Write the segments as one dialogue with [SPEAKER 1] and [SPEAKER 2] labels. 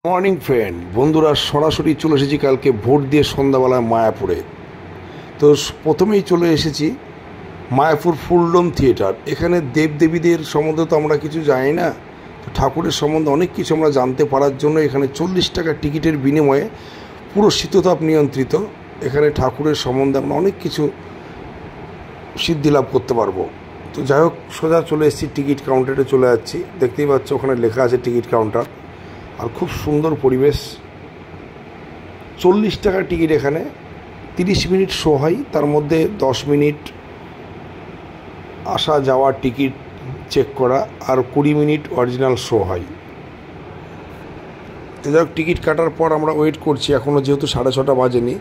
[SPEAKER 1] Morning friend বন্ধুরা, সরাসরি চলে এসেছি কালকে ভোট দিয়ে সন্ধ্যাবেলায় মায়াপুরে। তো প্রথমেই চলে এসেছি মায়াপুর ফুলডোম থিয়েটার। এখানে দেবদেবীদের সম্বন্ধে তো আমরা কিছু জানি না, তো ঠাকুরের সম্বন্ধে অনেক কিছু আমরা জানতে পারার জন্য এখানে 40 টাকা টিকিটের বিনিময়ে পুরো শীততাপ নিয়ন্ত্রিত এখানে ঠাকুরের সম্বন্ধে আমরা অনেক কিছু সিদ্ধি লাভ করতে পারবো। তো যাই হোক, সোজা চলে এসেছি টিকিট কাউন্টারে চলে যাচ্ছি। দেখতেই পাচ্ছ ওখানে লেখা আছে টিকিট কাউন্টার, আর খুব সুন্দর পরিবেশ। 40 টাকার টিকিট। এখানে 30 মিনিট শো হয়, তার মধ্যে 10 মিনিট আসা যাওয়ার টিকিট চেক করা, আর 20 মিনিট অরিজিনাল শো হয়। তো যাই হোক, টিকিট কাটার পর আমরা ওয়েট করছি, এখনও যেহেতু 6:30 বাজেনি,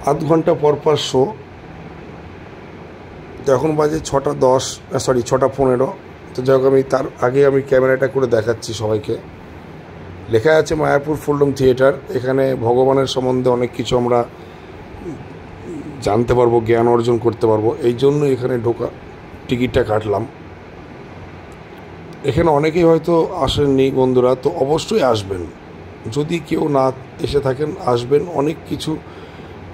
[SPEAKER 1] আধ ঘন্টা পর পর শো। তো এখন বাজে 6:15। তো যাই হোক, তার আগে আমি ক্যামেরাটা করে দেখাচ্ছি সবাইকে। লেখা আছে মায়াপুর ফুলডোম থিয়েটার। এখানে ভগবানের সম্বন্ধে অনেক কিছু আমরা জানতে পারবো, জ্ঞান অর্জন করতে পারবো, এই জন্য এখানে ঢোকা টিকিটটা কাটলাম। এখানে অনেকেই হয়তো আসেননি বন্ধুরা, তো অবশ্যই আসবেন। যদি কেউ না এসে থাকেন, আসবেন, অনেক কিছু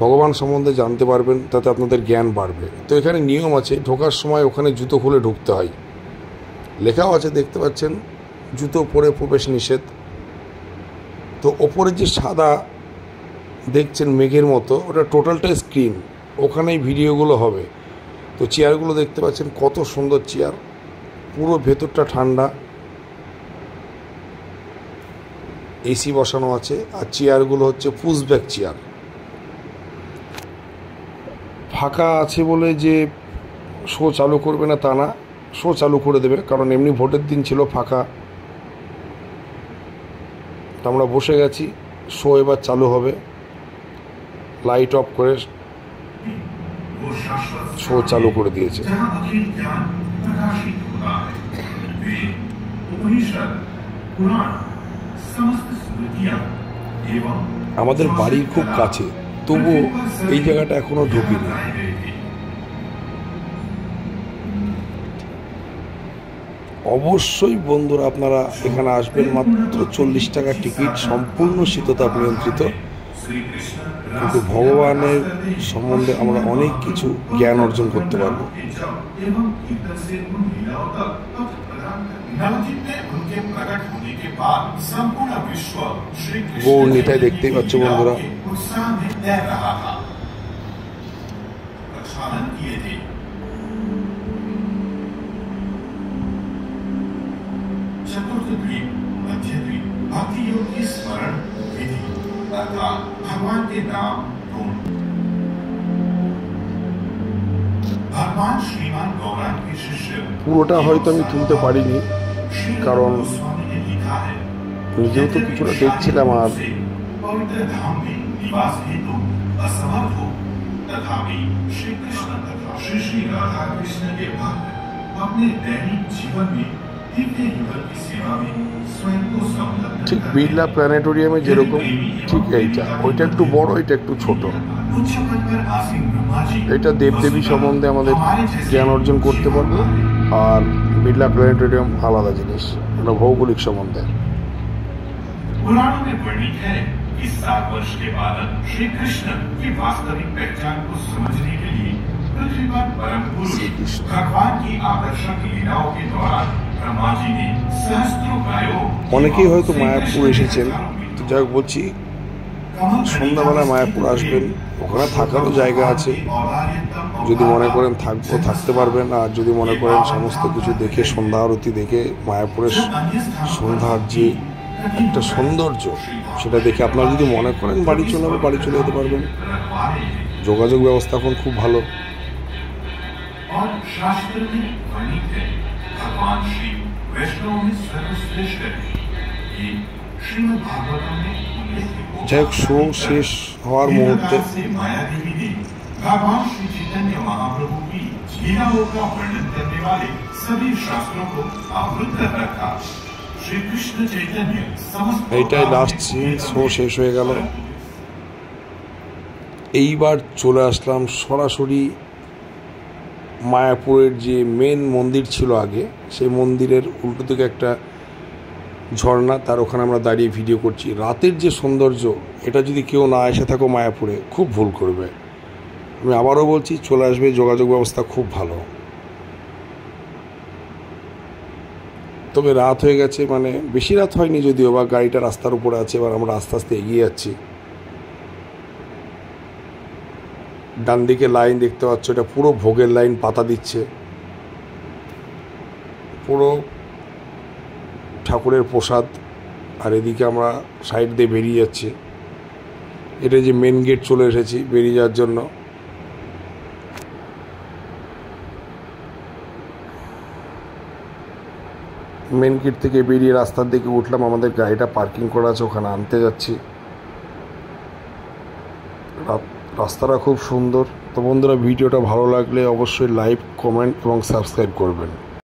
[SPEAKER 1] ভগবান সম্বন্ধে জানতে পারবেন, তাতে আপনাদের জ্ঞান বাড়বে। তো এখানে নিয়ম আছে, ঢোকার সময় ওখানে জুতো খুলে ঢুকতে হয়। লেখাও আছে, দেখতে পাচ্ছেন, জুতো পরে প্রবেশ নিষেধ। তো ওপরে যে সাদা দেখছেন মেঘের মতো, ওটা টোটালটা স্ক্রিন, ওখানেই ভিডিওগুলো হবে। তো চেয়ারগুলো দেখতে পাচ্ছেন, কত সুন্দর চেয়ার, পুরো ভেতরটা ঠান্ডা, এসি বসানো আছে। আর চেয়ারগুলো হচ্ছে পুশব্যাক চেয়ার। ফাঁকা আছে বলে যে শো চালু করবে না তা না, শো চালু করে দেবে, কারণ এমনি ভোটের দিন ছিল ফাঁকা। তো আমরা বসে গেছি, শো এবার চালু হবে। লাইট অফ করে শো চালু করে দিয়েছে। আমাদের বাড়ির খুব কাছে, তবুও এই জায়গাটা এখনো ঢুকিনি। অবশ্যই বন্ধুরা আপনারা এখানে আসবেন। মাত্র 40 টাকার টিকিট, সম্পূর্ণ শীততাপ নিয়ন্ত্রিত। কিন্তু ভগবানের সম্বন্ধে আমরা অনেক কিছু জ্ঞান অর্জন করতে পারবো। গৌর নিতাই দেখতেই পাচ্ছ বন্ধুরা। পুরোটা হয়তো আমি তুলতে পারিনি, কারণ নিজেও তো কিছুটা দেখছিলাম। আর ঠিক বিড়লা প্ল্যানেটোরিয়ামে যেরকম, ঠিক এইটা, ওইটা একটু বড়, এটা একটু ছোট। এটা দেবদেবী সম্বন্ধে আমাদের জ্ঞান অর্জন করতে পারবো। আর বিড়লা প্ল্যানেটোরিয়াম আলাদা জিনিস, এটা ভৌগোলিক সম্বন্ধে। অনেকেই হয়তো মায়াপুর এসেছেন, তো যাই হোক বলছি, সন্ধ্যাবেলায় মায়াপুর আসবেন। ওখানে থাকারও জায়গা আছে, যদি মনে করেন থাকতে পারবেন। আর যদি মনে করেন সমস্ত কিছু দেখে, সন্ধ্যা আরতি দেখে, মায়াপুরের সন্ধ্যার যে একটা সৌন্দর্য, সেটা দেখে আপনারা যদি মনে করেন বাড়ি চলে যেতে পারবেন। যোগাযোগ ব্যবস্থা এখন খুব ভালো। যাই হোক, শো শেষ হওয়ার মুহূর্তে এইটাই লাস্ট সিন, শো শেষ হয়ে গেল। এইবার চলে আসলাম সরাসরি মায়াপুরের যে মেন মন্দির ছিল আগে, সেই মন্দিরের উল্টো দিকে একটা ঝর্ণা, তার ওখানে আমরা দাঁড়িয়ে ভিডিও করছি। রাতের যে সৌন্দর্য, এটা যদি কেউ না এসে থাকো মায়াপুরে, খুব ভুল করবে। আমি আবারও বলছি, চলে আসবে, যোগাযোগ ব্যবস্থা খুব ভালো। তবে রাত হয়ে গেছে, মানে বেশি রাত হয়নি যদিও বা, গাড়িটা রাস্তার উপরে আছে। এবার আমরা আস্তে আস্তে এগিয়ে যাচ্ছি। ডান দিকে লাইন দেখতে পাচ্ছ, এটা পুরো ভোগের লাইন, পাতা দিচ্ছে, পুরো ঠাকুরের প্রসাদ। আর এদিকে আমরা সাইড দিয়ে বেরিয়ে যাচ্ছি। এটা যে মেন গেট, চলে এসেছি বেরিয়ে যাওয়ার জন্য। মেন গেট থেকে বেরিয়ে রাস্তার দিকে উঠলাম, আমাদের গাড়িটা পার্কিং করা আছে, ওখানে আনতে যাচ্ছি। রাস্তাটা খুব সুন্দর। তো বন্ধুরা, ভিডিওটা ভালো লাগলে অবশ্যই লাইক, কমেন্ট এবং সাবস্ক্রাইব করবেন।